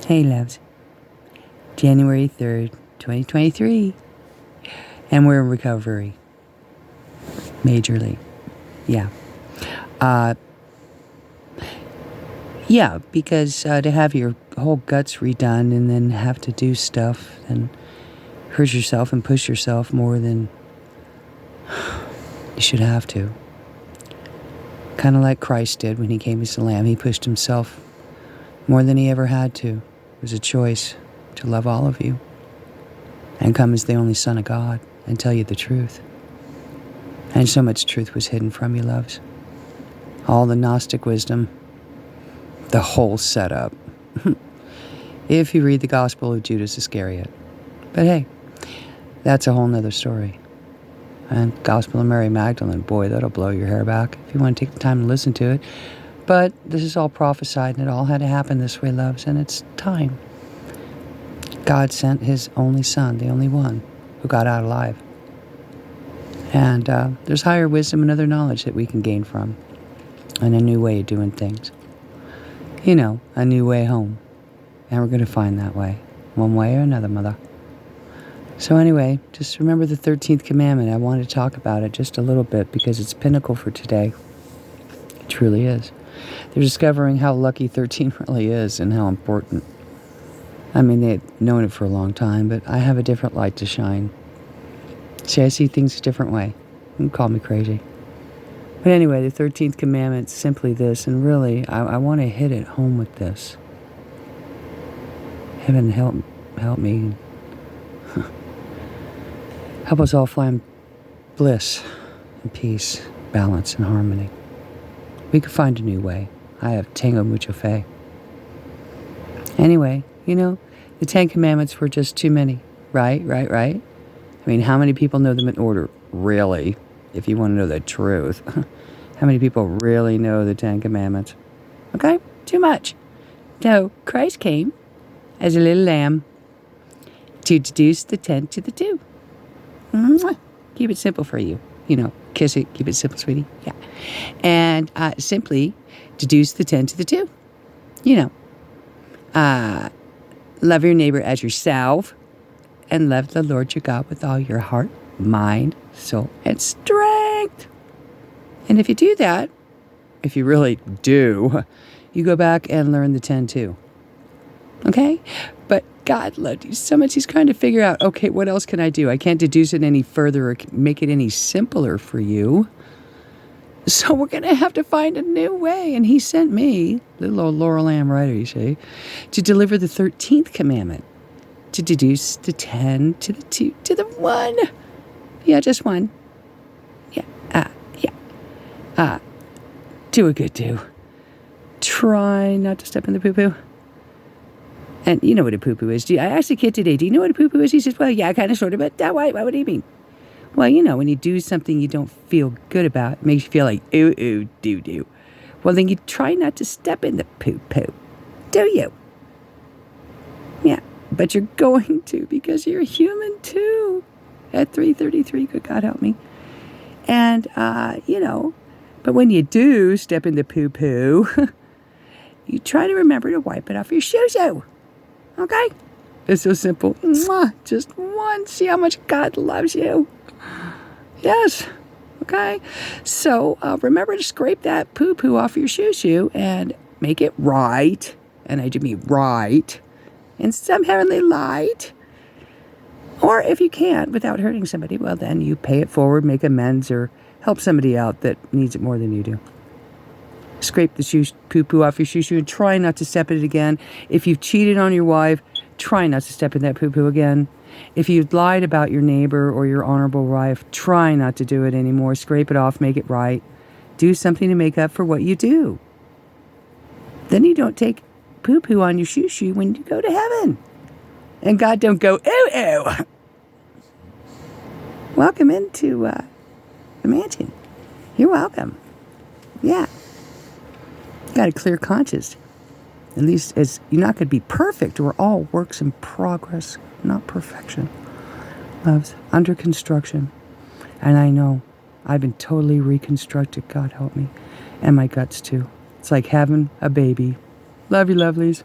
Hey, loves. January 3rd, 2023. And we're in recovery. Majorly. Yeah. Yeah, because to have your whole guts redone and then have to do stuff and hurt yourself and push yourself more than you should have to. Kind of like Christ did when he came as the Lamb. He pushed himself more than he ever had to. It was a choice to love all of you and come as the only Son of God and tell you the truth. And so much truth was hidden from you, loves. All the Gnostic wisdom, the whole setup. If you read the Gospel of Judas Iscariot. But hey, that's a whole nother story. And Gospel of Mary Magdalene, boy, that'll blow your hair back if you want to take the time to listen to it. But this is all prophesied, and it all had to happen this way, loves, and it's time. God sent his only Son, the only one, who got out alive. And there's higher wisdom and other knowledge that we can gain from, and a new way of doing things. You know, a new way home. And we're going to find that way, one way or another, mother. So anyway, just remember the 13th commandment. I want to talk about it just a little bit because it's pinnacle for today. It truly is. They're discovering how lucky 13 really is and how important. I mean, they've known it for a long time, but I have a different light to shine. See, I see things a different way. You can call me crazy. But anyway, the 13th commandment is simply this, and really, I want to hit it home with this. Heaven help me. Help us all find bliss and peace, balance and harmony. We could find a new way. I have tango mucho fe. Anyway, you know, the 10 commandments were just too many. Right? I mean, how many people know them in order? Really? If you want to know the truth. How many people really know the 10 commandments? Okay? Too much. So, Christ came as a little lamb to deduce the 10 to the 2. Mwah. Keep it simple for you. You know, kiss it, keep it simple, sweetie. Yeah. And simply deduce the 10 to the 2. You know, love your neighbor as yourself and love the Lord your God with all your heart, mind, soul, and strength. And if you do that, if you really do, you go back and learn the 10 too. Okay? But God loved you so much. He's trying to figure out, okay, what else can I do? I can't deduce it any further or make it any simpler for you. So we're going to have to find a new way. And he sent me, little old Laurel Lamb writer, you see, to deliver the 13th commandment, to deduce the 10 to the 2 to the 1. Yeah, just 1. Yeah. Do a good do. Try not to step in the poo-poo. And you know what a poo-poo is. I asked the kid today, do you know what a poo-poo is? He says, well, yeah, kind of, sort of, but what do you mean? Well, you know, when you do something you don't feel good about, it makes you feel like, ooh, doo-doo. Well, then you try not to step in the poo-poo. Do you? Yeah, but you're going to because you're human too. At 3:33, good God help me. And, you know, but when you do step in the poo-poo, you try to remember to wipe it off your shoo-shoo. Okay? It's so simple. Mwah, just once. See how much God loves you. Yes. Okay? So remember to scrape that poo-poo off your shoo-shoo and make it right. And I do mean right. In some heavenly light. Or if you can't without hurting somebody, well then you pay it forward, make amends, or help somebody out that needs it more than you do. Scrape the poo-poo off your shoo-shoo and try not to step in it again. If you've cheated on your wife, try not to step in that poo-poo again. If you've lied about your neighbor or your honorable wife, try not to do it anymore. Scrape it off, make it right. Do something to make up for what you do. Then you don't take poo-poo on your shoo-shoo when you go to heaven. And God don't go, ew. Welcome into the mansion. You're welcome. Yeah. Got a clear conscience. At least as you're not going to be perfect. We're all works in progress, not perfection. Loves, under construction. And I know I've been totally reconstructed, God help me. And my guts too. It's like having a baby. Love you, lovelies.